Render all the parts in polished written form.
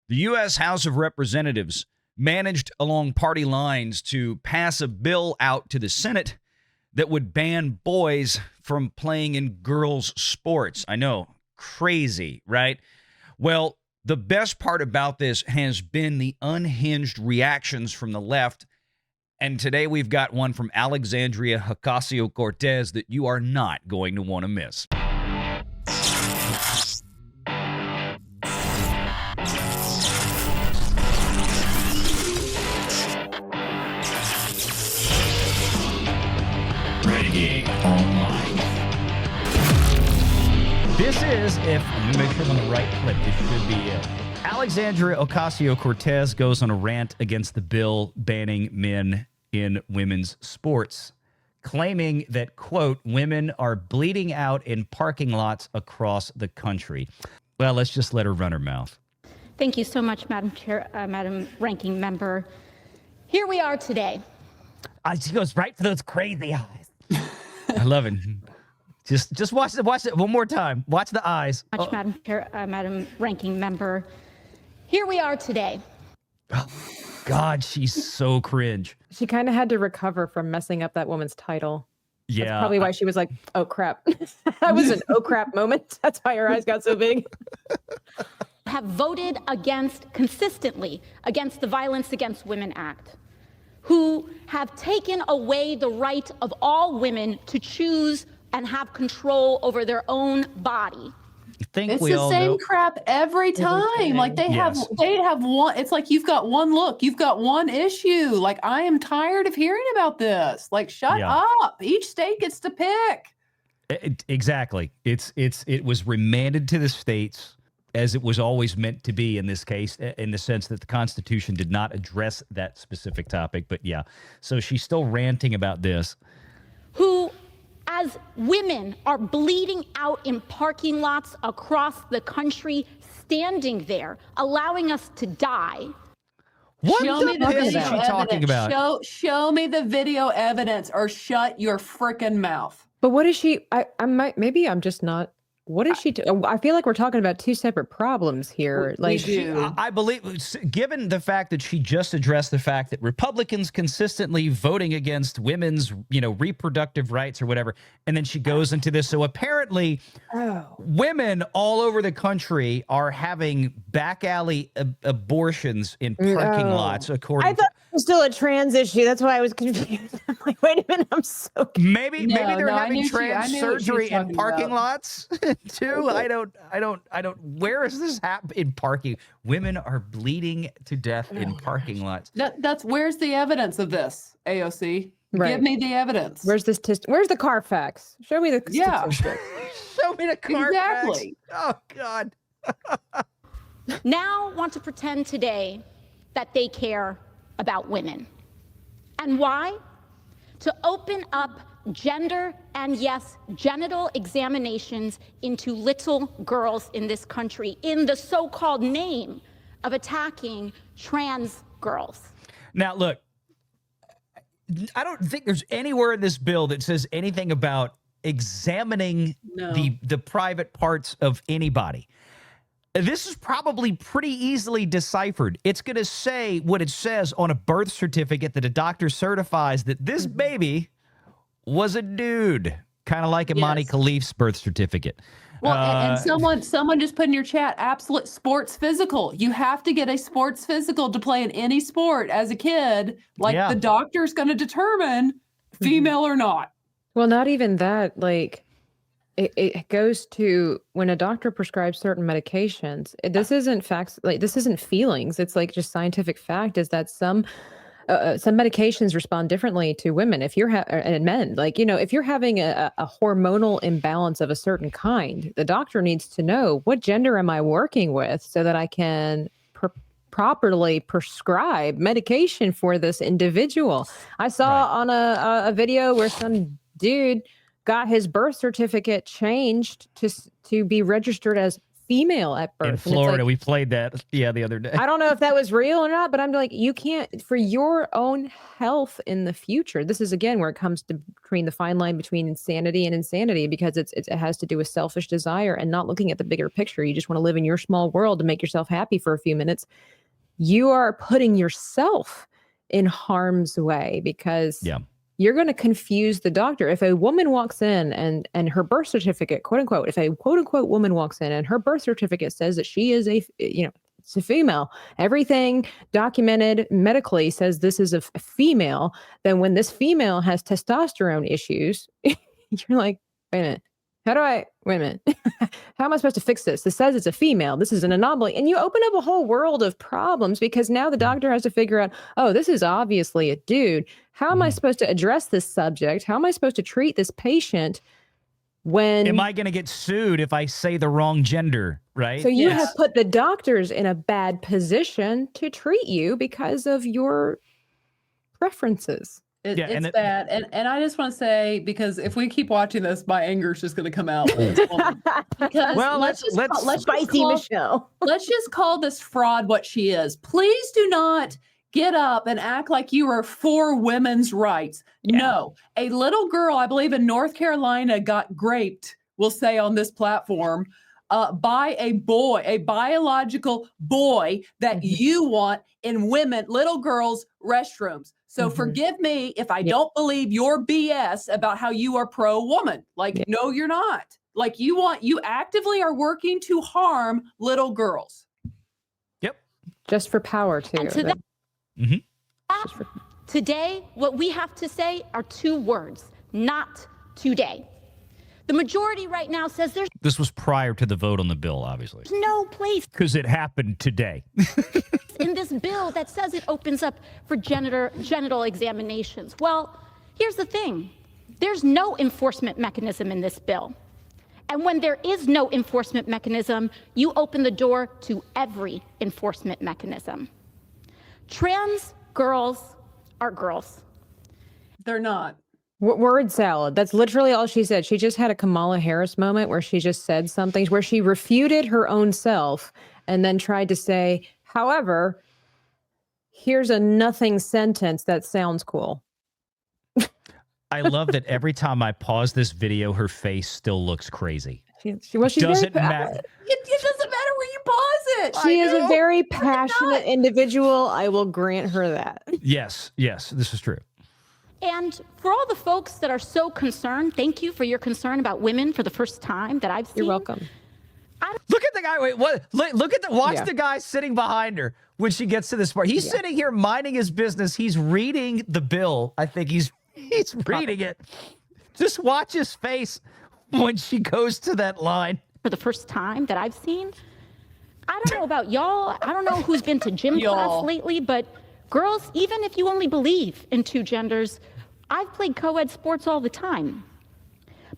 The U.S. House of Representatives managed along party lines to pass a bill out to the Senate that would ban boys from playing in girls' sports. I know, crazy, right? Well, the best part about this has been the unhinged reactions from the left. And today we've got one from Alexandria Ocasio Cortez that you are not going to want to miss. Renegade Online. This is, if let me make sure I'm on the right clip, this should be it. Alexandria Ocasio Cortez goes on a rant against the bill banning men in women's sports, claiming that, quote, women are bleeding out in parking lots across the country. Well, let's just let her run her mouth. Thank you so much, Madam Chair, Madam Ranking Member. Here we are today. She goes right for those crazy eyes. I love it. Just watch it one more time. Watch the eyes. Much, Madam Chair, Madam Ranking Member. Here we are today. Oh, God, she's so cringe. She kind of had to recover from messing up that woman's title. Yeah. That's probably why she was like, oh, crap. That was an oh, crap moment. That's why her eyes got so big. Have voted consistently against the Violence Against Women Act, who have taken away the right of all women to choose and have control over their own body. It's the same crap every time. Like they have one. It's like you've got one look, you've got one issue. Like I am tired of hearing about this. Like shut up. Each state gets to pick. Exactly. It was remanded to the states as it was always meant to be in this case, in the sense that the Constitution did not address that specific topic. But yeah, so she's still ranting about this. Who, as women are bleeding out in parking lots across the country, standing there, allowing us to die. What the hell is she talking about? Show me the video evidence or shut your frickin' mouth. But what is she? Maybe I'm just not. What is she? I feel like we're talking about two separate problems here. Like, I believe, given the fact that she just addressed the fact that Republicans consistently voting against women's, reproductive rights or whatever, and then she goes into this. So apparently, women all over the country are having back alley abortions in parking lots. According, I thought it was still a trans issue. That's why I was confused. I'm like, wait a minute, I'm so confused. Maybe they're having trans surgery in parking lots. Too. I don't. Where is this happening in parking? Women are bleeding to death in parking lots. That's where's the evidence of this, AOC? Right. Give me the evidence. Where's this? Where's the Carfax? Show me the statistic. Show me the Carfax. Exactly. Oh God. Now want to pretend today that they care about women. And why? To open up gender and, yes, genital examinations into little girls in this country in the so-called name of attacking trans girls. Now, look, I don't think there's anywhere in this bill that says anything about examining the private parts of anybody. This is probably pretty easily deciphered. It's going to say what it says on a birth certificate that a doctor certifies that this baby was a dude, kind of like Imani Khalif's birth certificate. Well, and someone just put in your chat, absolute sports physical. You have to get a sports physical to play in any sport as a kid. Like the doctor's going to determine female or not. Well, not even that. Like it goes to when a doctor prescribes certain medications. This isn't facts. Like this isn't feelings. It's like just scientific fact is that some medications respond differently to women and men. Like, if you're having a hormonal imbalance of a certain kind, the doctor needs to know what gender am I working with so that I can properly prescribe medication for this individual. I saw on a video where some dude got his birth certificate changed to be registered as female at birth. In Florida, we played that the other day. I don't know if that was real or not, but I'm like, you can't, for your own health in the future. This is again where it comes to between the fine line between insanity and insanity, because it has to do with selfish desire and not looking at the bigger picture. You just want to live in your small world to make yourself happy for a few minutes. You are putting yourself in harm's way, because you're going to confuse the doctor. If a woman walks in and her birth certificate, quote unquote, if a quote unquote woman walks in and her birth certificate says that she is it's a female, everything documented medically says this is a female, then when this female has testosterone issues, you're like, wait a minute. Wait a minute. How am I supposed to fix this? This says it's a female. This is an anomaly. And you open up a whole world of problems, because now the doctor has to figure out, oh, this is obviously a dude. How am I supposed to address this subject? How am I supposed to treat this patient when... Am I going to get sued if I say the wrong gender, right? So you have put the doctors in a bad position to treat you because of your preferences. It's bad. And I just want to say, because if we keep watching this, my anger is just going to come out. Because let's just call this fraud what she is. Please do not get up and act like you are for women's rights. Yeah. No, a little girl, I believe in North Carolina, got raped, we'll say on this platform, by a boy, a biological boy that you want in little girls' restrooms. So forgive me if I don't believe your BS about how you are pro-woman. Like, no, you're not. Like, you actively are working to harm little girls. Yep. Just for power, too. And to that, today, what we have to say are two words: not today. The majority right now says there's... This was prior to the vote on the bill, obviously. No place. Because it happened today. In this bill that says it opens up for genital examinations. Well, here's the thing. There's no enforcement mechanism in this bill. And when there is no enforcement mechanism, you open the door to every enforcement mechanism. Trans girls are girls. They're not. Word salad. That's literally all she said. She just had a Kamala Harris moment where she just said something where she refuted her own self and then tried to say, however, here's a nothing sentence that sounds cool. I love that every time I pause this video, her face still looks crazy. She's doesn't matter. It doesn't matter where you pause it. She is a very passionate individual. I will grant her that. Yes, this is true. And for all the folks that are so concerned, thank you for your concern about women for the first time that I've seen. You're welcome. Look at the guy. Wait, what? Look at watch the guy sitting behind her when she gets to this part. He's sitting here minding his business. He's reading the bill. I think he's reading it. Just watch his face when she goes to that line. For the first time that I've seen. I don't know about y'all. I don't know who's been to gym class lately, but girls, even if you only believe in two genders, I've played co-ed sports all the time.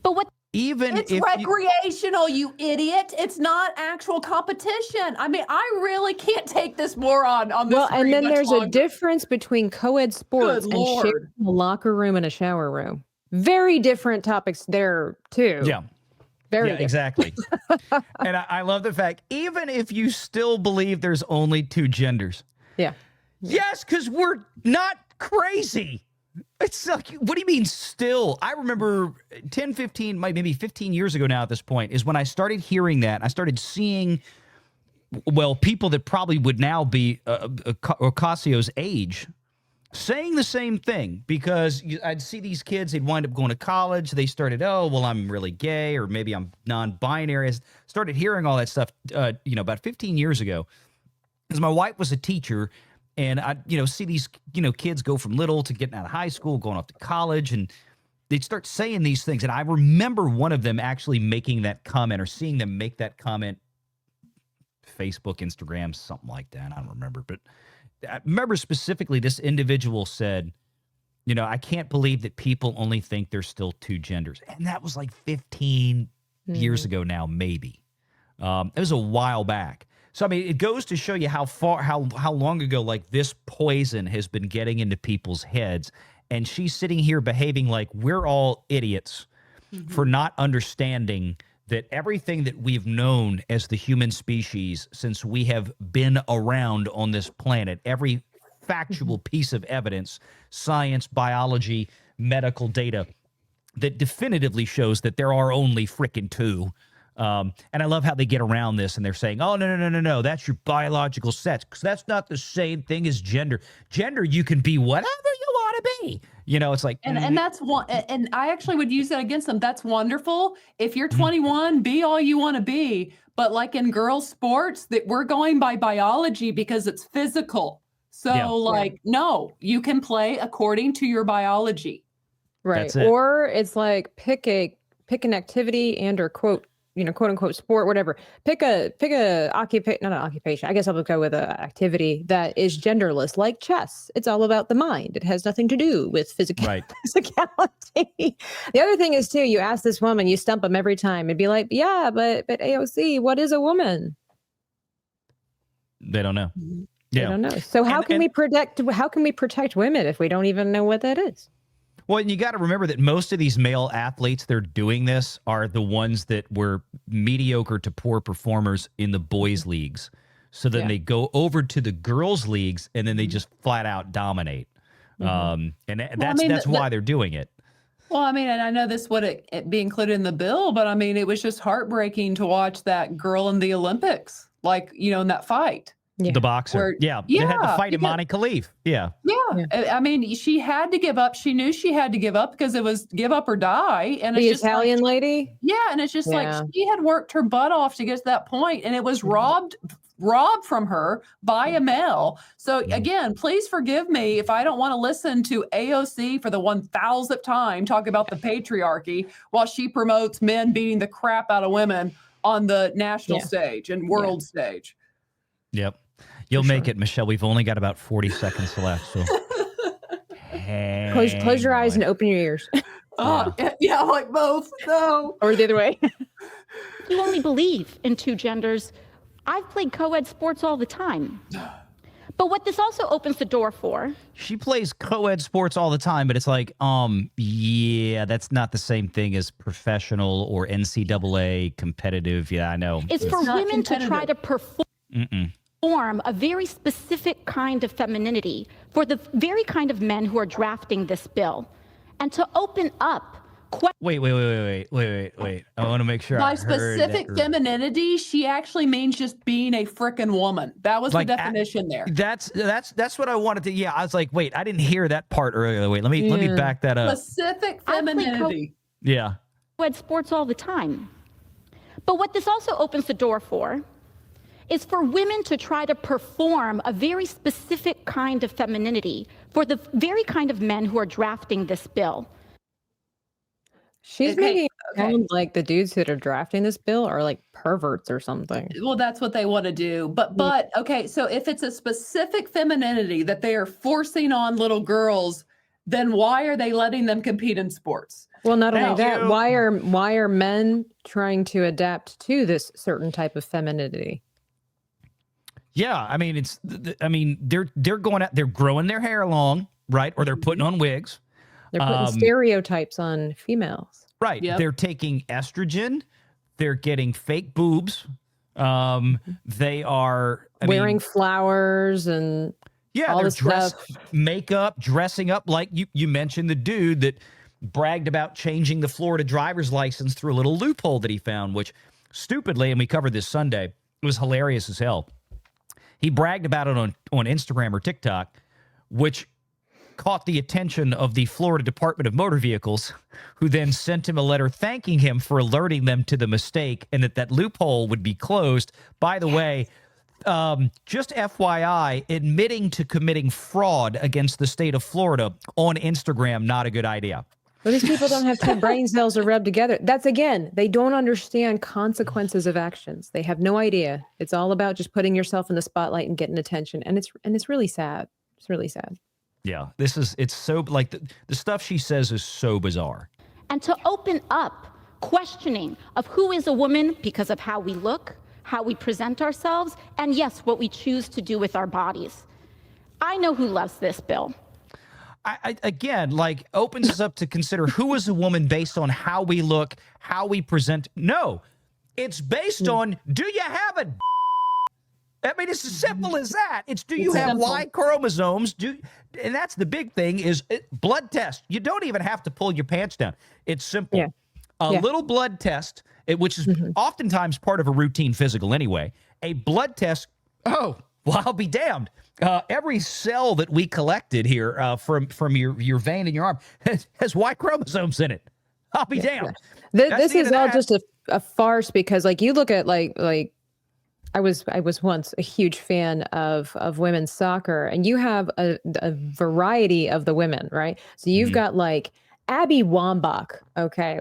But what... It's recreational, you idiot. It's not actual competition. I mean, I really can't take this moron on this. Well, and then there's a difference between co-ed sports and sharing a locker room and a shower room. Very different topics there, too. Yeah. Very exactly. And I love the fact, even if you still believe there's only two genders. Yeah. Yes, because we're not crazy. It's like, what do you mean still? I remember 10, 15, maybe 15 years ago now at this point is when I started hearing that. I started seeing, well, people that probably would now be Ocasio's age saying the same thing, because I'd see these kids, they'd wind up going to college. They started, oh, well, I'm really gay, or maybe I'm non-binary. I started hearing all that stuff, about 15 years ago, because my wife was a teacher. And I, see these, kids go from little to getting out of high school, going off to college, and they'd start saying these things. And I remember one of them actually making that comment, or seeing them make that comment, Facebook, Instagram, something like that. I don't remember. But I remember specifically this individual said, I can't believe that people only think there's still two genders. And that was like 15 years ago now, maybe. It was a while back. So, I mean, it goes to show you how long ago, like, this poison has been getting into people's heads. And she's sitting here behaving like we're all idiots for not understanding that everything that we've known as the human species since we have been around on this planet, every factual piece of evidence, science, biology, medical data, that definitively shows that there are only frickin' two. And I love how they get around this and they're saying, oh, no, that's your biological sex, because that's not the same thing as gender. Gender, you can be whatever you want to be. You know, it's like, and that's one, and I actually would use that against them. That's wonderful. If you're 21, be all you want to be. But like in girls' sports, that we're going by biology because it's physical. So no, you can play according to your biology. Right. Or it's like pick an activity and or quote unquote sport, whatever. Pick a occupation, not an occupation. I guess I'll go with an activity that is genderless, like chess. It's all about the mind. It has nothing to do with physicality. The other thing is too, you ask this woman, you stump them every time and be like, yeah, but AOC, what is a woman? They don't know. They don't know. So how can we protect women if we don't even know what that is? Well, and you got to remember that most of these male athletes that are doing this are the ones that were mediocre to poor performers in the boys' leagues. So then they go over to the girls' leagues and then they just flat out dominate. And that's why they're doing it. Well, I mean, and I know this would be included in the bill, but I mean, it was just heartbreaking to watch that girl in the Olympics, like, in that fight. Yeah. The boxer. They had to fight Imani Khalif. Yeah. I mean, she had to give up. She knew she had to give up because it was give up or die. And the it's Italian lady? Yeah. And it's just like she had worked her butt off to get to that point, and it was robbed from her by a male. So again, please forgive me if I don't want to listen to AOC for the 1,000th time talk about the patriarchy while she promotes men beating the crap out of women on the national stage and world stage. Yep. You'll make it, Michelle. We've only got about 40 seconds left. So close your eyes and open your ears. Like both. No. Or the other way. You only believe in two genders. I've played co-ed sports all the time. But what this also opens the door for. She plays co-ed sports all the time, but it's like, that's not the same thing as professional or NCAA competitive. Yeah, I know. It's for women to try to perform a very specific kind of femininity for the very kind of men who are drafting this bill, and to open up. Wait. I want to make sure. By specific femininity, she actually means just being a frickin' woman. That was the definition there. That's what I wanted to. Yeah, I was like, wait, I didn't hear that part earlier. Wait, let me back that up. Specific femininity. Co-ed sports all the time. But what this also opens the door for is for women to try to perform a very specific kind of femininity for the very kind of men who are drafting this bill. She's making it sound like the dudes that are drafting this bill are like perverts or something. Well, that's what they want to do. But okay, so if it's a specific femininity that they are forcing on little girls, then why are they letting them compete in sports? Well, not only that, why are men trying to adapt to this certain type of femininity? Yeah, I mean, they're going out, they're growing their hair long, right? Or they're putting on wigs. They're putting stereotypes on females. Right. Yep. They're taking estrogen. They're getting fake boobs. They are wearing flowers and all this stuff. Makeup, dressing up like you mentioned the dude that bragged about changing the Florida driver's license through a little loophole that he found, which stupidly, and we covered this Sunday, it was hilarious as hell. He bragged about it on Instagram or TikTok, which caught the attention of the Florida Department of Motor Vehicles, who then sent him a letter thanking him for alerting them to the mistake and that loophole would be closed. By the way, just FYI, admitting to committing fraud against the state of Florida on Instagram, not a good idea. Well, these people don't have two brain cells to rub together. That's, again, they don't understand consequences of actions. They have no idea. It's all about just putting yourself in the spotlight and getting attention. And it's really sad. It's really sad. Yeah, it's so, like, the stuff she says is so bizarre. And to open up questioning of who is a woman because of how we look, how we present ourselves, and yes, what we choose to do with our bodies. I know who loves this bill. Again, opens us up to consider who is a woman based on how we look, how we present. No, It's based on, do you have a I mean, it's as simple as that. It's do you have Y chromosomes? And that's the big thing is blood test. You don't even have to pull your pants down. It's simple. Yeah. A little blood test, which is oftentimes part of a routine physical anyway. A blood test, oh, well, I'll be damned. Every cell that we collected here from your vein in your arm has Y chromosomes in it. I'll be damned. This is all just a farce because, like, you look at like I was once a huge fan of women's soccer, and you have a variety of the women, right? So you've got like Abby Wambach, okay,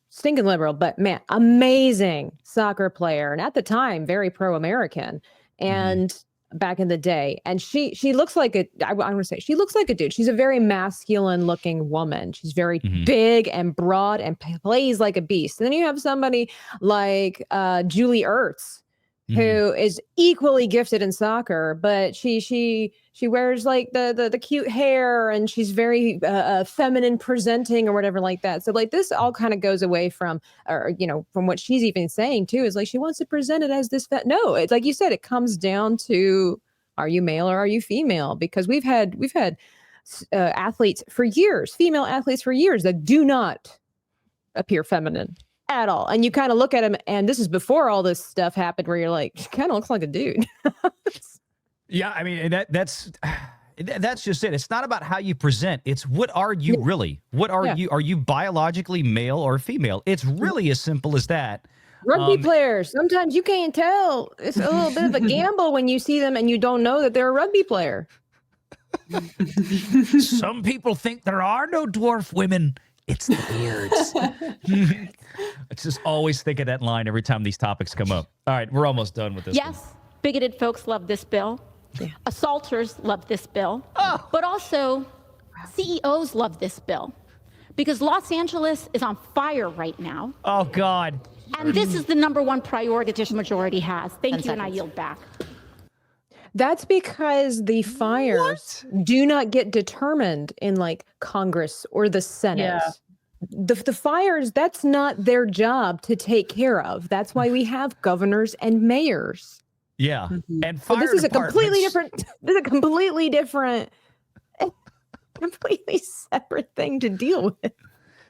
stinking liberal, but man, amazing soccer player, and at the time very pro-American, and back in the day, and she looks like I want to say she looks like a dude. She's a very masculine looking woman. She's very big and broad and plays like a beast. And then you have somebody like Julie Ertz, who is equally gifted in soccer, but she wears like the cute hair, and she's very feminine presenting or whatever like that. So like this all kind of goes away from, or from what she's even saying too, is like she wants to present it as this. No, it's like you said, it comes down to, are you male or are you female? Because we've had athletes for years, female athletes for years, that do not appear feminine at all. And you kind of look at him, and this is before all this stuff happened, where you're like, she kind of looks like a dude. Yeah, I mean, that's just it. It's not about how you present. It's what are you really? What are you? Are you biologically male or female? It's really as simple as that. Rugby players, sometimes you can't tell. It's a little bit of a gamble when you see them and you don't know that they're a rugby player. Some people think there are no dwarf women. It's the beards. I just always think of that line every time these topics come up. All right, we're almost done with this. Yes, bigoted folks love this bill. Yeah. Assaulters love this bill. Oh. But also, CEOs love this bill. Because Los Angeles is on fire right now. Oh, God. And this is the #1 priority this majority has. Thank you, and I yield back. That's because the fires do not get determined in like Congress or the Senate. Yeah. The fires, that's not their job to take care of. That's why we have governors and mayors. Yeah. And fire this is a completely different, completely separate thing to deal with.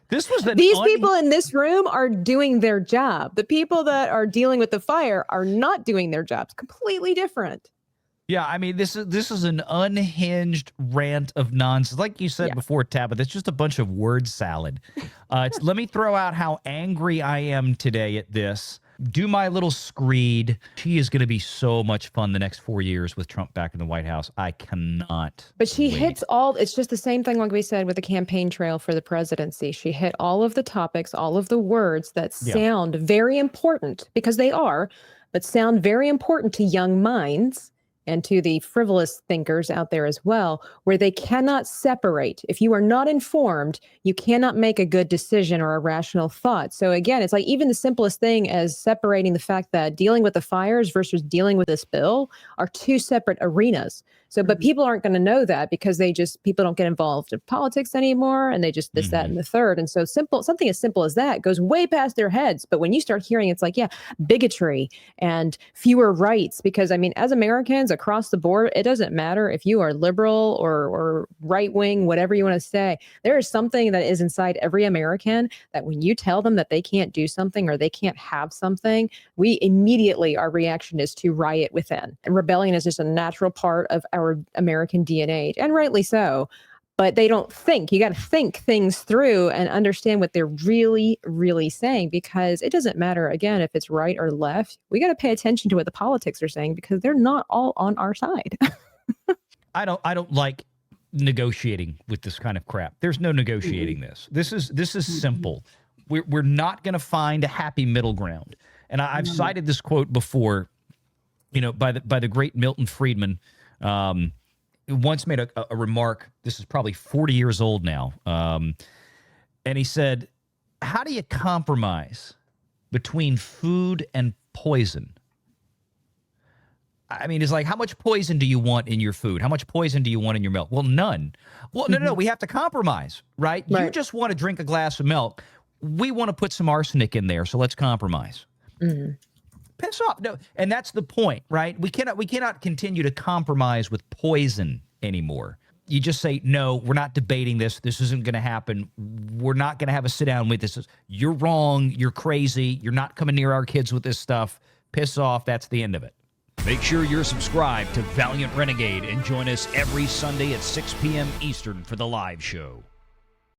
These people in this room are doing their job. The people that are dealing with the fire are not doing their jobs. Completely different. Yeah, I mean, this is an unhinged rant of nonsense. Like you said before, Tabitha, it's just a bunch of word salad. Let me throw out how angry I am today at this. Do my little screed. She is going to be so much fun the next 4 years with Trump back in the White House. I cannot. But she hits all, it's just the same thing like we said with the campaign trail for the presidency. She hit all of the topics, all of the words that sound very important, because they are, but sound very important to young minds and to the frivolous thinkers out there as well, where they cannot separate. If you are not informed, you cannot make a good decision or a rational thought. So again, it's like even the simplest thing as separating the fact that dealing with the fires versus dealing with this bill are two separate arenas. So, but people aren't going to know that because people don't get involved in politics anymore, and they just this, that, and the third. And so something as simple as that goes way past their heads. But when you start hearing, it's like, bigotry and fewer rights, because I mean, as Americans across the board, it doesn't matter if you are liberal or right wing, whatever you want to say. There is something that is inside every American that when you tell them that they can't do something or they can't have something, we immediately, our reaction is to riot within. And rebellion is just a natural part of our American DNA, and rightly so. But they don't think. You got to think things through and understand what they're really, really saying, because it doesn't matter, again, if it's right or left. We got to pay attention to what the politics are saying, because they're not all on our side. I don't like negotiating with this kind of crap. There's no negotiating this. This is simple. We're not going to find a happy middle ground. And I've cited this quote before, by the great Milton Friedman. Once made a remark. This is probably 40 years old now. And he said, how do you compromise between food and poison? I mean, it's like, how much poison do you want in your food? How much poison do you want in your milk? Well, none. Well, no, we have to compromise, right? You just want to drink a glass of milk. We want to put some arsenic in there, so let's compromise. Piss off. No, and that's the point, right? We cannot continue to compromise with poison anymore. You just say, no, we're not debating this. This isn't going to happen. We're not going to have a sit down with this. You're wrong. You're crazy. You're not coming near our kids with this stuff. Piss off. That's the end of it. Make sure you're subscribed to Valliant Renegade and join us every Sunday at 6 p.m. Eastern for the live show.